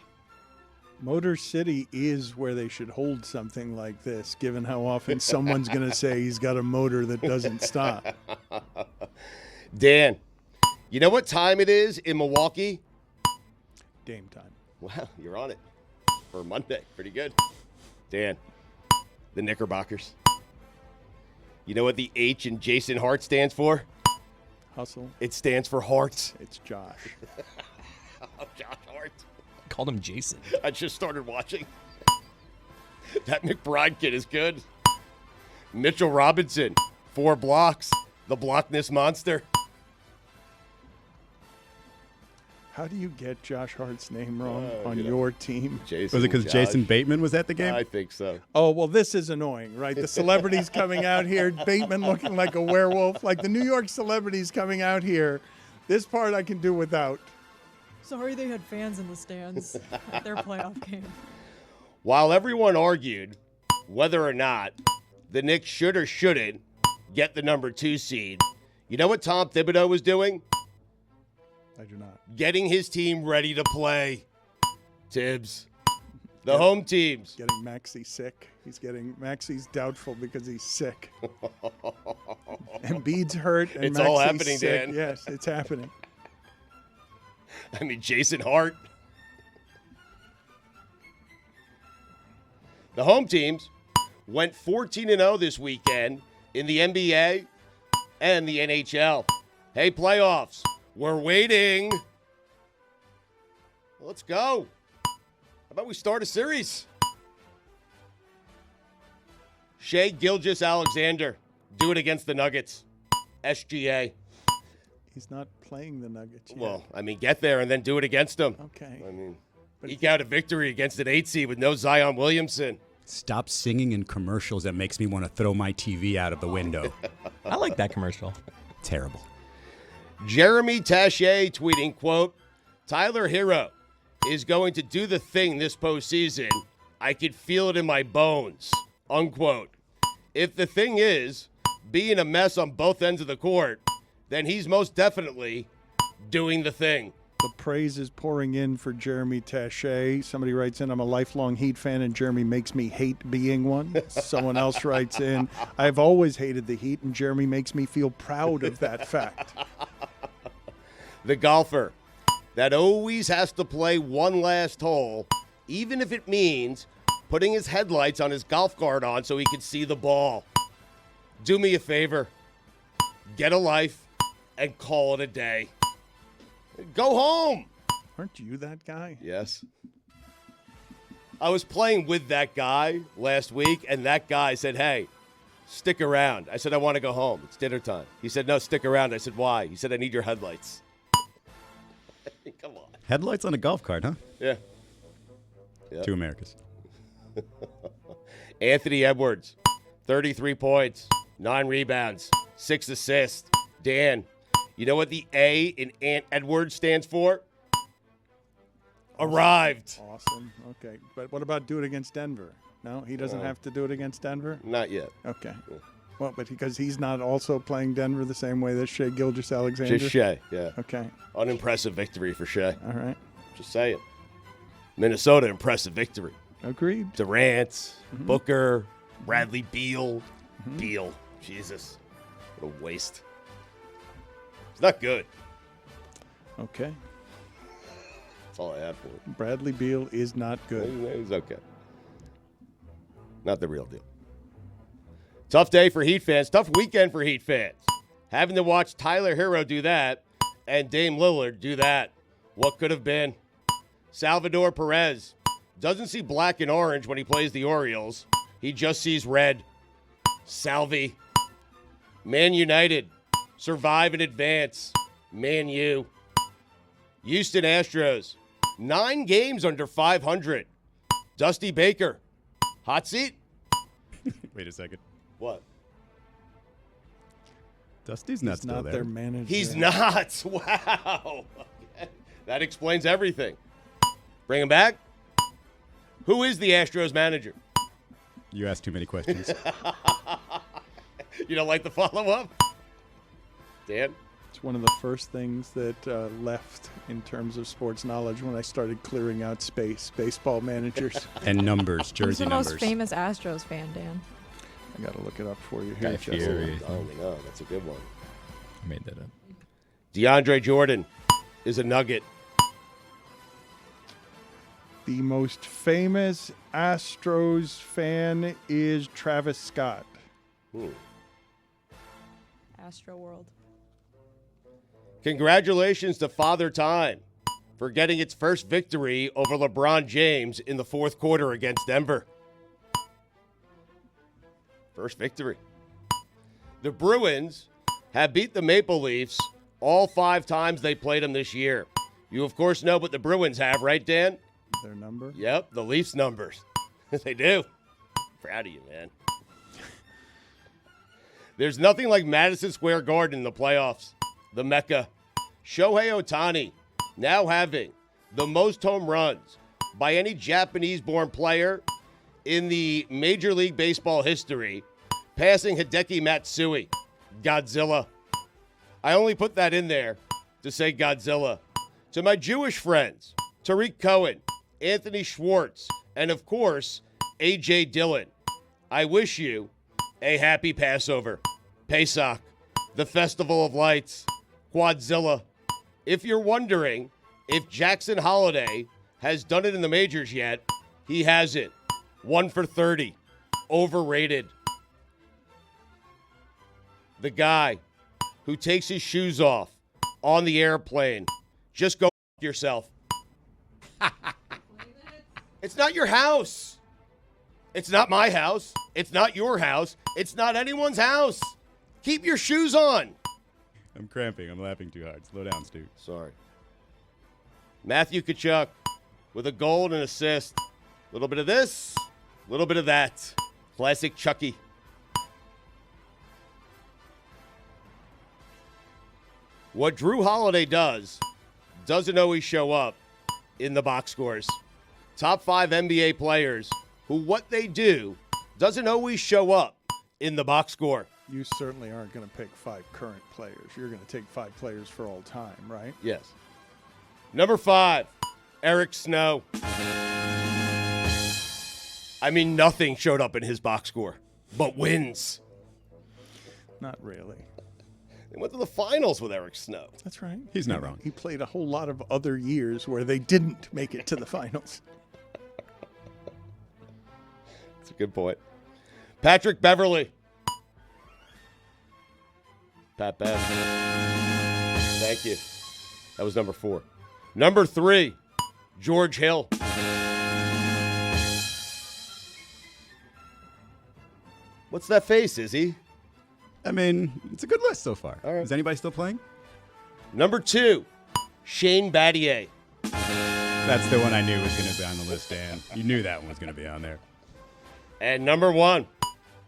Motor City is where they should hold something like this, given how often someone's going to say he's got a motor that doesn't stop. Dan, you know what time it is in Milwaukee? Dame time. Wow, you're on it for Monday. Pretty good. Dan, the Knickerbockers. You know what the H in Jason Hart stands for? Hustle. It stands for Hearts. It's Josh. Oh, Josh Hart. Called him Jason. I just started watching. That McBride kid is good. Mitchell Robinson, 4 blocks. The Blockness Monster. How do you get Josh Hart's name wrong on your team? Jason, Was it because Josh. Jason Bateman was at the game? I think so. Oh, well, this is annoying, right? The celebrities coming out here, Bateman looking like a werewolf, like the New York celebrities coming out here. This part I can do without. Sorry they had fans in the stands at their playoff game. While everyone argued whether or not the Knicks should or shouldn't get the number 2 seed, you know what Tom Thibodeau was doing? I do not. Getting his team ready to play. Tibbs. The home teams. Getting Maxey sick. Maxey's doubtful because he's sick. Embiid's hurt and It's Maxey's all happening, sick. Dan. Yes, it's happening. I mean, Jason Hart. The home teams went 14-0 this weekend in the NBA and the NHL. Hey, playoffs. We're waiting. Let's go. How about we start a series? Shea Gilgeous-Alexander. Do it against the Nuggets. SGA. He's not playing the Nuggets yet. Well, I mean, get there and then do it against them. Okay. I mean, eke out a victory against an 8 seed with no Zion Williamson. Stop singing in commercials. That makes me want to throw my TV out of the window. I like that commercial. Terrible. Jeremy Taché tweeting, quote, Tyler Hero is going to do the thing this postseason. I could feel it in my bones, unquote. If the thing is being a mess on both ends of the court, then he's most definitely doing the thing. The praise is pouring in for Jeremy Taché. Somebody writes in, I'm a lifelong Heat fan, and Jeremy makes me hate being one. Someone else writes in, I've always hated the Heat, and Jeremy makes me feel proud of that fact. The golfer that always has to play one last hole, even if it means putting his headlights on his golf cart on so he can see the ball. Do me a favor. Get a life and call it a day. Go home. Aren't you that guy? Yes. I was playing with that guy last week, and that guy said, hey, stick around. I said, I want to go home. It's dinner time. He said, no, stick around. I said, why? He said, I need your headlights. Come on. Headlights on a golf cart, huh? Yeah. Yep. 2 Americas. Anthony Edwards, 33 points, 9 rebounds, 6 assists. Dan, You know what the A in Ant Edwards stands for? Arrived. Awesome. Okay. But what about do it against Denver? No, he doesn't have to do it against Denver? Not yet. Okay. Well, but because he's not also playing Denver the same way that Shea Gilgeous-Alexander? Just Shea, yeah. Okay. Unimpressive victory for Shea. All right. Just saying. Minnesota, impressive victory. Agreed. Durant, Booker, Bradley Beal. Beal. Jesus. What a waste. It's not good. Okay. That's all I have for it. Bradley Beal is not good. He's okay. Not the real deal. Tough day for Heat fans. Tough weekend for Heat fans. Having to watch Tyler Hero do that and Dame Lillard do that. What could have been? Salvador Perez doesn't see black and orange when he plays the Orioles. He just sees red. Salvi. Man United. Survive and advance. Man U. Houston Astros. 9 games under 500. Dusty Baker. Hot seat? Wait a second. What? Dusty's not He's still not there. their manager. He's not. Wow. Okay. That explains everything. Bring him back? Who is the Astros manager? You asked too many questions. You don't like the follow-up? Dan? It's one of the first things that left in terms of sports knowledge when I started clearing out space. Baseball managers. And numbers, Who's jersey the numbers. most famous Astros fan, Dan? I got to look it up for you here. Guy Jesse. Fieri. Oh, no, that's a good one. I made that up. DeAndre Jordan is a Nugget. The most famous Astros fan is Travis Scott. Astro World. Congratulations to Father Time for getting its first victory over LeBron James in the fourth quarter against Denver. First victory. The Bruins have beat the Maple Leafs all 5 times they played them this year. You, of course, know what the Bruins have, right, Dan? Their number? Yep, the Leafs numbers. They do. Proud of you, man. There's nothing like Madison Square Garden in the playoffs. The Mecca. Shohei Ohtani now having the most home runs by any Japanese-born player in the Major League Baseball history, passing Hideki Matsui, Godzilla. I only put that in there to say Godzilla. To my Jewish friends, Tariq Cohen, Anthony Schwartz, and of course, A.J. Dillon, I wish you a happy Passover, Pesach, the Festival of Lights, Quadzilla. If you're wondering if Jackson Holiday has done it in the majors yet, he hasn't. 1 for 30. Overrated. The guy who takes his shoes off on the airplane. Just go yourself. It's not your house. It's not my house. It's not your house. It's not anyone's house. Keep your shoes on. I'm cramping. I'm laughing too hard. Slow down, Stu. Sorry. Matthew Tkachuk with a goal and an assist. A little bit of this, a little bit of that. Classic Chucky. What Drew Holiday doesn't always show up in the box scores. Top 5 NBA players who what they do doesn't always show up in the box score. You certainly aren't going to pick 5 current players. You're going to take 5 players for all time, right? Yes. Number 5, Eric Snow. I mean, nothing showed up in his box score but wins. Not really. They went to the finals with Eric Snow. That's right. He's not wrong. He played a whole lot of other years where they didn't make it to the finals. That's a good point. Patrick Beverly. Pat Bev. Thank you. That was number 4. Number 3, George Hill. What's that face, Izzy? I mean, it's a good list so far. All right. Is anybody still playing? Number 2, Shane Battier. That's the one I knew was going to be on the list, Dan. You knew that one was going to be on there. And number 1,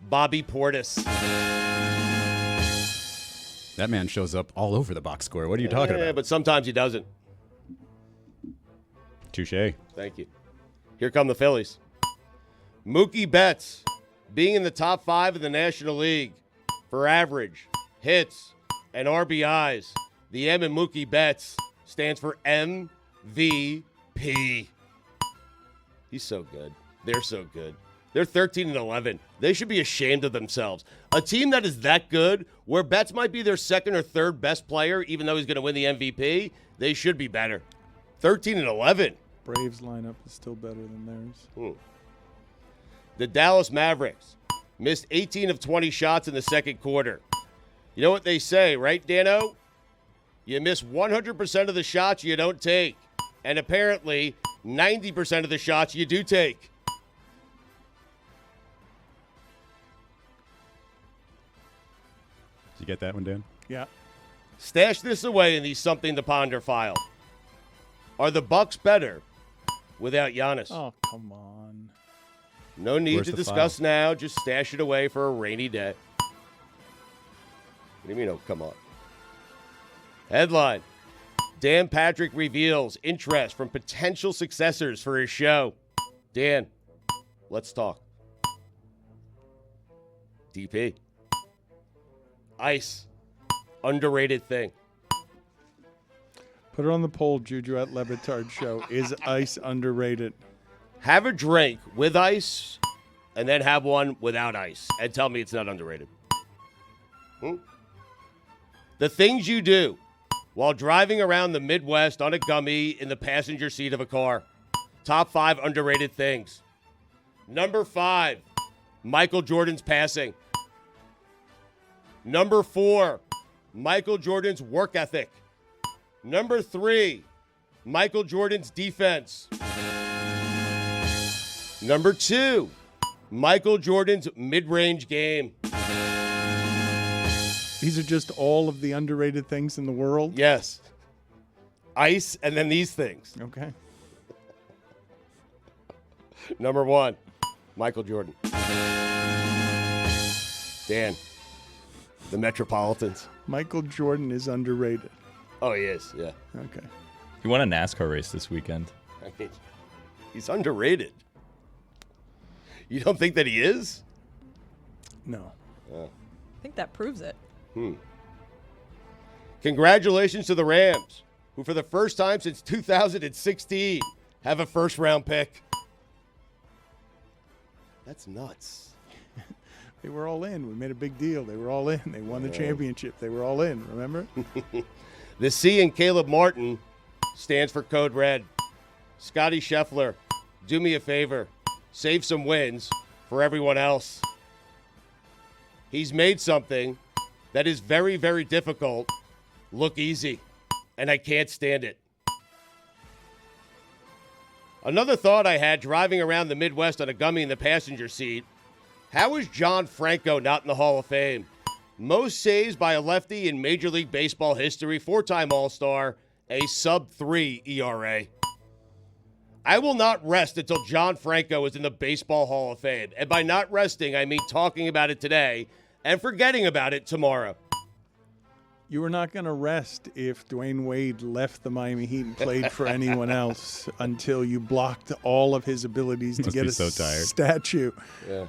Bobby Portis. That man shows up all over the box score. What are you talking Yeah, about? but sometimes he doesn't. Touche. Thank you. Here come the Phillies. Mookie Betts being in the top 5 of the National League for average, hits, and RBIs. The M in Mookie Betts stands for MVP. He's so good. They're so good. They're 13-11. They should be ashamed of themselves. A team that is that good, where Betts might be their second or third best player, even though he's going to win the MVP, they should be better. 13-11. Braves lineup is still better than theirs. The Dallas Mavericks missed 18 of 20 shots in the second quarter. You know what they say, right, Dano? You miss 100% of the shots you don't take. And apparently, 90% of the shots you do take. Did you get that one, Dan? Yeah. Stash this away in the Something to Ponder file. Are the Bucks better without Giannis? Oh, come on. No need Where's to the discuss now. Just stash it away for a rainy day. What do you mean, oh, come on? Headline. Dan Patrick reveals interest from potential successors for his show. Dan, let's talk. DP. Ice. Underrated thing. Put it on the poll, Juju at Lebatard Show. Is ice underrated? Have a drink with ice and then have one without ice and tell me it's not underrated. The things you do while driving around the Midwest on a gummy in the passenger seat of a car. Top 5 underrated things. Number 5, Michael Jordan's passing. Number 4, Michael Jordan's work ethic. Number 3, Michael Jordan's defense. Number 2, Michael Jordan's mid-range game. These are just all of the underrated things in the world? Yes. Ice and then these things. Okay. Number 1, Michael Jordan. Dan, the Metropolitans. Michael Jordan is underrated. Oh, he is, yeah. Okay. He won a NASCAR race this weekend. I mean, he's underrated. You don't think that he is? No. I think that proves it. Congratulations to the Rams, who for the first time since 2016 have a first-round pick. That's nuts. They were all in. We made a big deal. They were all in. They won the championship. They were all in, remember? The C in Caleb Martin stands for Code Red. Scottie Scheffler, do me a favor. Save some wins for everyone else. He's made something that is very, very difficult look easy, and I can't stand it. Another thought I had driving around the Midwest on a gummy in the passenger seat, how is John Franco not in the Hall of Fame? Most saves by a lefty in Major League Baseball history, 4-time All-Star, a sub-3 ERA. I will not rest until John Franco is in the Baseball Hall of Fame. And by not resting, I mean talking about it today and forgetting about it tomorrow. You were not going to rest if Dwayne Wade left the Miami Heat and played for anyone else until you blocked all of his abilities to Must get be a so tired. statue Yeah.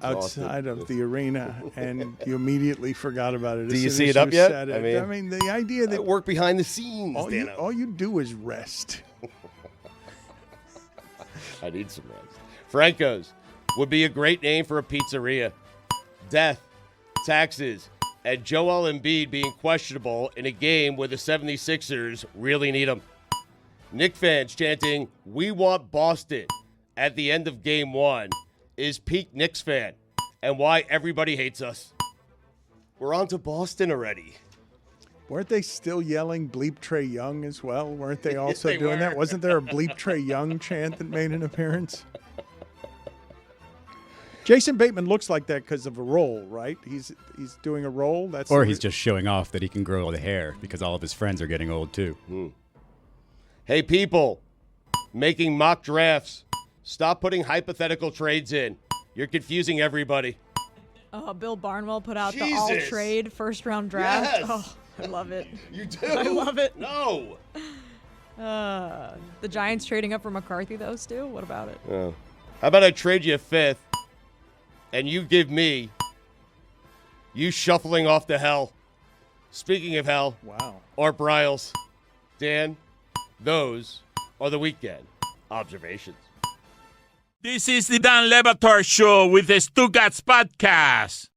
outside of the arena, and you immediately forgot about it. Do as you soon see as it up you yet? said I it. mean, the idea I that work behind the scenes, all Dano. you do is rest. I need some rest. Franco's would be a great name for a pizzeria. Death, taxes, and Joel Embiid being questionable in a game where the 76ers really need him. Knicks fans chanting, "We want Boston" at the end of game 1 is peak Knicks fan and why everybody hates us. We're on to Boston already. Weren't they still yelling "Bleep Trey Young" as well? Weren't they also they doing were. that? Wasn't there a "Bleep Trey Young" chant that made an appearance? Jason Bateman looks like that because of a role, right? He's doing a role. That's Or he's just showing off that he can grow the hair because all of his friends are getting old too. Hey, people making mock drafts, stop putting hypothetical trades in. You're confusing everybody. Bill Barnwell put out the Jesus. all-trade first-round draft. Yes. Oh, I love it. You do? I love it. No. The Giants trading up for McCarthy, though, Stu? What about it? How about I trade you a 5th, and you give me you shuffling off to hell. Speaking of hell, Wow. Art Briles, Dan, those are the weekend observations. This is the Dan Lebatard Show with the Stugatz Podcast.